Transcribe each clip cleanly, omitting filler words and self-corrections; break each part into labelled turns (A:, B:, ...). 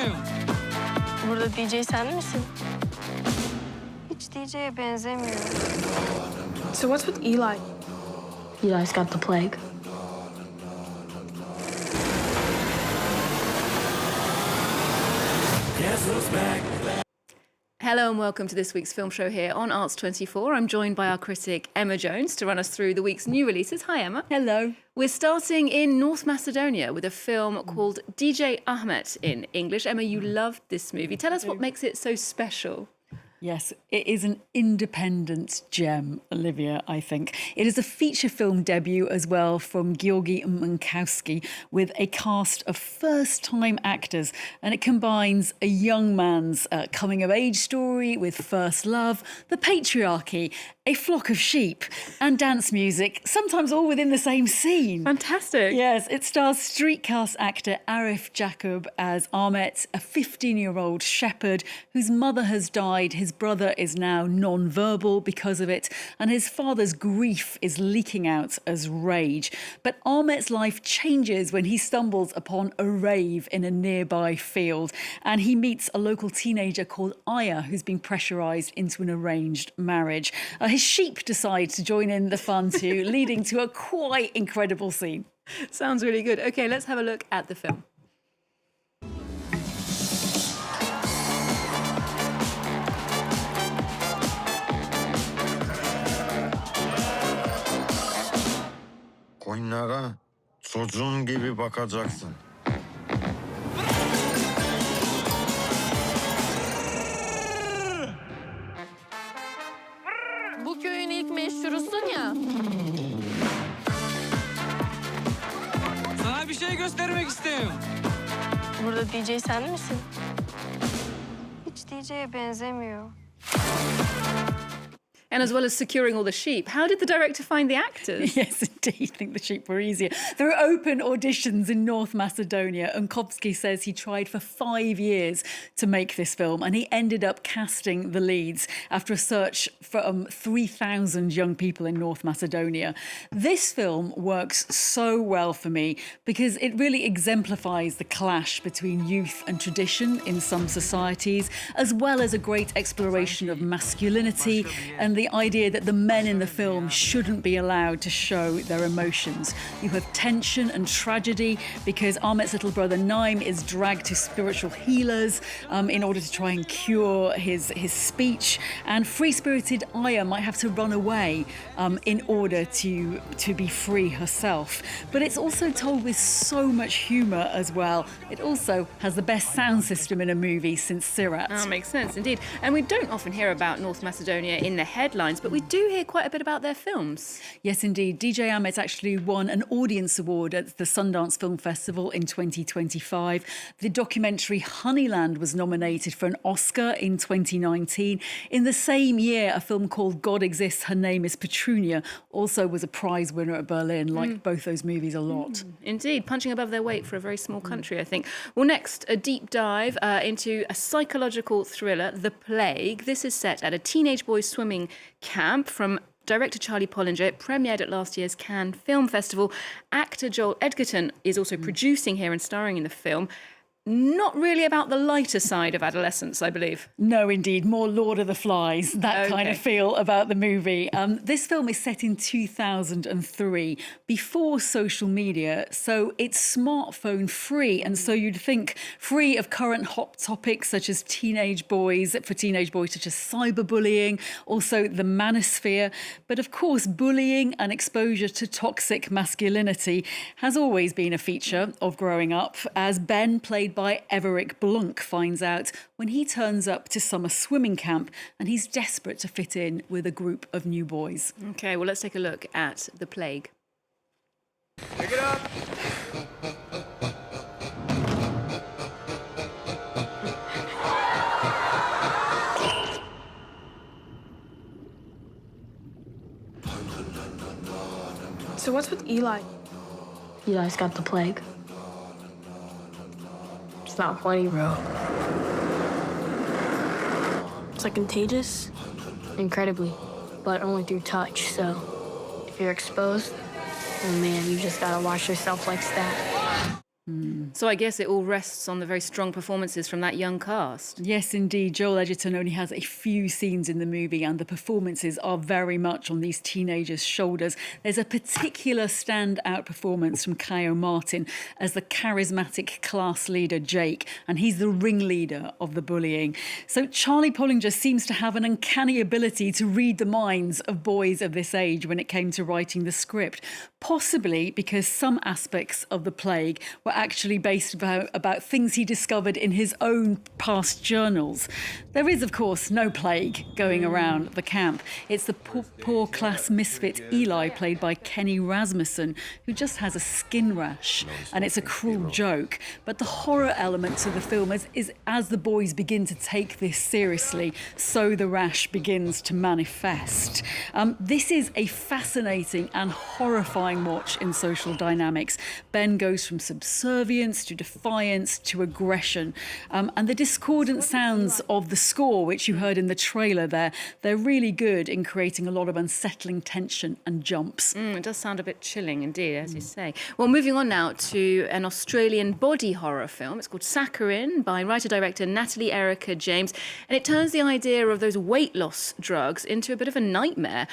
A: istiyorum.
B: Burada DJ sen misin? Hiç DJ'ye benzemiyor.
C: So what's with Eli?
B: Eli's got the plague.
D: Hello and welcome to this week's film show here on Arts 24. I'm joined by our critic Emma Jones to run us through the week's new releases. Hi Emma.
E: Hello.
D: We're starting in North Macedonia with a film called DJ Ahmet in English. Emma, you loved this movie. Tell us what makes it so special.
E: Yes, it is an independent gem, Olivia, I think. It is a feature film debut as well from Georgi Mankowski with a cast of first-time actors. And it combines a young man's coming-of-age story with first love, the patriarchy, a flock of sheep and dance music, sometimes all within the same scene.
D: Fantastic.
E: Yes, it stars street cast actor Arif Jacob as Ahmet, a 15-year-old shepherd whose mother has died. His brother is now non-verbal because of it, and his father's grief is leaking out as rage. But Ahmet's life changes when he stumbles upon a rave in a nearby field, and he meets a local teenager called Aya, who's been pressurised into an arranged marriage. His sheep decide to join in the fun too, leading to a quite incredible scene.
D: Sounds really good. OK, let's have a look at the film.
F: Koyunlara çocuğun gibi bakacaksın.
B: Bu köyün ilk meşhurusun ya.
A: Sana bir şey göstermek istiyorum.
B: Burada DJ sen misin? Hiç DJ'ye benzemiyor.
D: And as well as securing all the sheep, how did the director find the actors?
E: Yes, indeed. I think the sheep were easier. There are open auditions in North Macedonia. Unkovsky says he tried for 5 years to make this film, and he ended up casting the leads after a search for 3,000 young people in North Macedonia. This film works so well for me because it really exemplifies the clash between youth and tradition in some societies, as well as a great exploration of masculinity and the idea that the men in the film shouldn't be allowed to show their emotions. You have tension and tragedy because Ahmet's little brother Naim is dragged to spiritual healers in order to try and cure his speech, and free-spirited Aya might have to run away in order to be free herself. But it's also told with so much humour as well. It also has the best sound system in a movie since Sirat.
D: Oh, makes sense, indeed. And we don't often hear about North Macedonia in the headlines, but we do hear quite a bit about their films.
E: Yes, indeed. DJ Ahmet actually won an audience award at the Sundance Film Festival in 2025. The documentary Honeyland was nominated for an Oscar in 2019. In the same year, a film called God Exists, Her Name is Petrunia also was a prize winner at Berlin, like both those movies a lot.
D: Indeed, punching above their weight for a very small country, I think. Well, next, a deep dive into a psychological thriller, The Plague. This is set at a teenage boys' swimming camp from director Charlie Pollinger. It premiered at last year's Cannes Film Festival. Actor Joel Edgerton is also producing here and starring in the film. Not really about the lighter side of adolescence, I believe.
E: No, indeed. More Lord of the Flies, that kind of feel about the movie. This film is set in 2003, before social media, so it's smartphone free. And so you'd think free of current hot topics such as teenage boys, such as cyberbullying, also the manosphere. But of course, bullying and exposure to toxic masculinity has always been a feature of growing up, as Ben, played by Everick Blunk, finds out when he turns up to summer swimming camp and he's desperate to fit in with a group of new boys.
D: OK, well, let's take a look at The Plague.
A: Pick it up.
C: So what's with Eli?
B: Eli's got the plague. It's not funny, bro. It's like contagious? Incredibly, but only through touch, so if you're exposed, oh man, you just gotta watch yourself like that.
D: So I guess it all rests on the very strong performances from that young cast.
E: Yes, indeed. Joel Edgerton only has a few scenes in the movie, and the performances are very much on these teenagers' shoulders. There's a particular standout performance from Caio Martin as the charismatic class leader Jake, and he's the ringleader of the bullying. So Charlie Pollinger seems to have an uncanny ability to read the minds of boys of this age when it came to writing the script, possibly because some aspects of The Plague were actually based about things he discovered in his own past journals. There is, of course, no plague going around the camp. It's the poor class misfit Eli, played by Kenny Rasmussen, who just has a skin rash, and it's a cruel joke. But the horror element to the film is as the boys begin to take this seriously, so the rash begins to manifest. This is a fascinating and horrifying watch in social dynamics. Ben goes from subservience to defiance to aggression. And the discordant sounds of the score, which you heard in the trailer there, they're really good in creating a lot of unsettling tension and jumps.
D: It does sound a bit chilling indeed, as you say. Well, moving on now to an Australian body horror film. It's called Saccharine by writer-director Natalie Erica James, and it turns the idea of those weight loss drugs into a bit of a nightmare.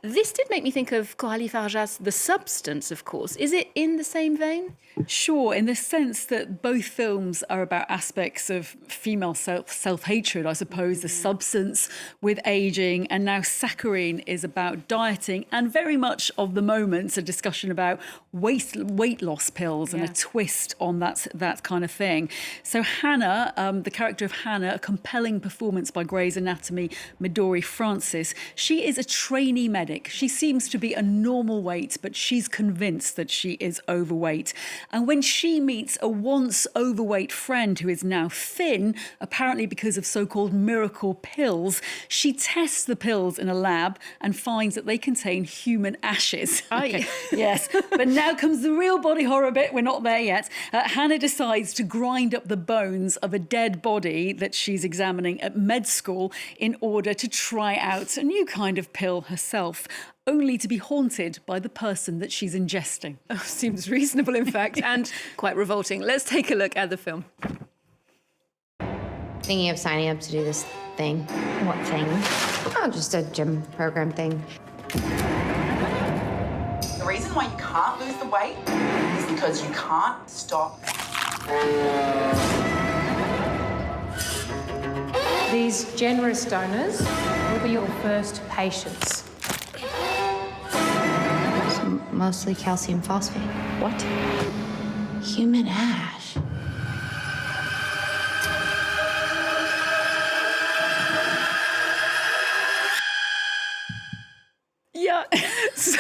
D: This did make me think of Coralie Farjas' The Substance, of course. Is it in the same vein?
E: Sure, in the sense that both films are about aspects of female self-hatred, I suppose, The Substance with aging, and now Saccharine is about dieting, and very much of the moment, a discussion about weight loss pills and a twist on that kind of thing. So Hannah, the character of Hannah, a compelling performance by Grey's Anatomy, Midori Francis. She is a trainee medic. She seems to be a normal weight, but she's convinced that she is overweight. And when she meets a once overweight friend who is now thin, apparently because of so-called miracle pills, she tests the pills in a lab and finds that they contain human ashes. Okay. Yes, but now comes the real body horror bit. We're not there yet. Hannah decides to grind up the bones of a dead body that she's examining at med school in order to try out a new kind of pill herself, only to be haunted by the person that she's ingesting.
D: Oh, seems reasonable, in fact, and quite revolting. Let's take a look at the film.
G: Thinking of signing up to do this thing.
H: What thing?
G: Oh, just a gym program thing.
I: The reason why you can't lose the weight is because you can't stop.
H: These generous donors will be your first patients.
G: Mostly calcium phosphate.
H: What?
G: Human ash.
D: Yeah, so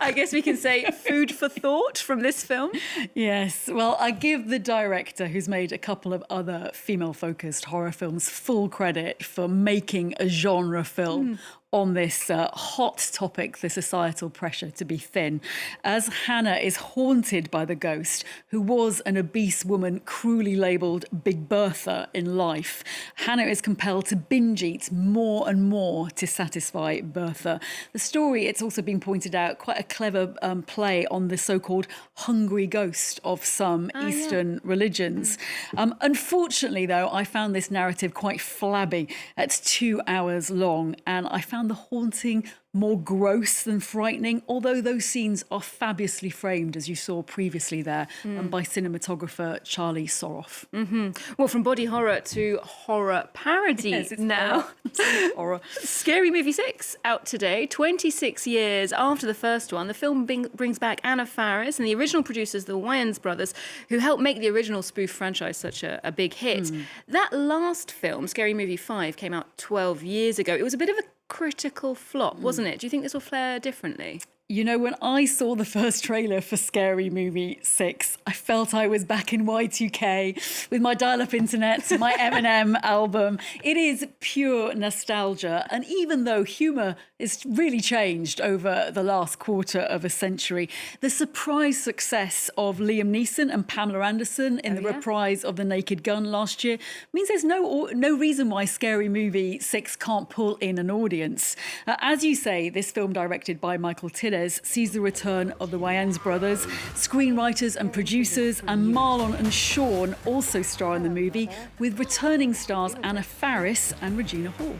D: I guess we can say food for thought from this film.
E: Yes, well, I give the director, who's made a couple of other female-focused horror films, full credit for making a genre film on this hot topic, the societal pressure to be thin, as Hannah is haunted by the ghost, who was an obese woman cruelly labelled Big Bertha in life. Hannah is compelled to binge eat more and more to satisfy Bertha. The story, it's also been pointed out, quite a clever play on the so-called hungry ghost of some Eastern religions. Unfortunately, though, I found this narrative quite flabby. It's 2 hours long, and I found the haunting more gross than frightening, although those scenes are fabulously framed, as you saw previously there, by cinematographer Charlie Soroff.
D: Well, from body horror to horror parody now.
E: Horror.
D: Scary Movie 6, out today, 26 years after the first one. The film brings back Anna Faris and the original producers, the Wayans brothers, who helped make the original spoof franchise such a big hit. That last film, Scary Movie 5, came out 12 years ago. It was a bit of a critical flop, wasn't it? Do you think this will fare differently?
E: You know, when I saw the first trailer for Scary Movie 6, I felt I was back in Y2K with my dial-up internet, my Eminem album. It is pure nostalgia. And even though humour has really changed over the last quarter of a century, the surprise success of Liam Neeson and Pamela Anderson in the reprise of The Naked Gun last year means there's no reason why Scary Movie 6 can't pull in an audience. As you say, this film directed by Michael Tinnett Mendes sees the return of the Wayans brothers. Screenwriters and producers and Marlon and Sean also star in the movie, with returning stars Anna Faris and Regina Hall.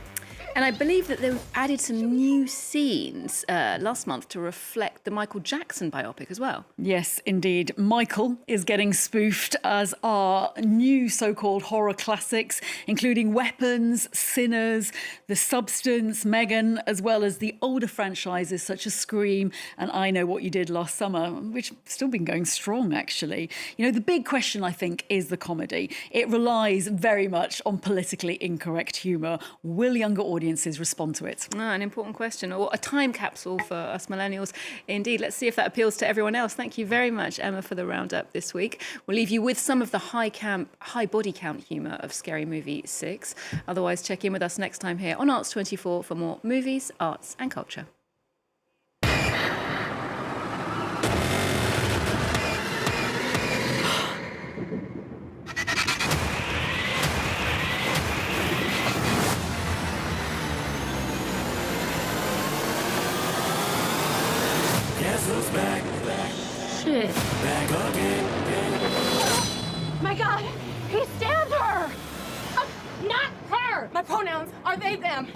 D: And I believe that they've added some new scenes last month to reflect the Michael Jackson biopic as well.
E: Yes, indeed. Michael is getting spoofed, as are new so-called horror classics, including Weapons, Sinners, The Substance, Megan, as well as the older franchises such as Scream and I Know What You Did Last Summer, which have still been going strong, actually. You know, the big question, I think, is the comedy. It relies very much on politically incorrect humour. Will younger audiences respond to it?
D: An important question, or a time capsule for us millennials. Indeed, let's see if that appeals to everyone else. Thank you very much, Emma, for the roundup this week. We'll leave you with some of the high body count humour of Scary Movie 6. Otherwise, check in with us next time here on Arts 24 for more movies, arts and culture.
B: Shit.
C: My God, he stabbed her! Not her! My pronouns are they, them.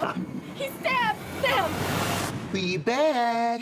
C: He stabbed them!
J: We back!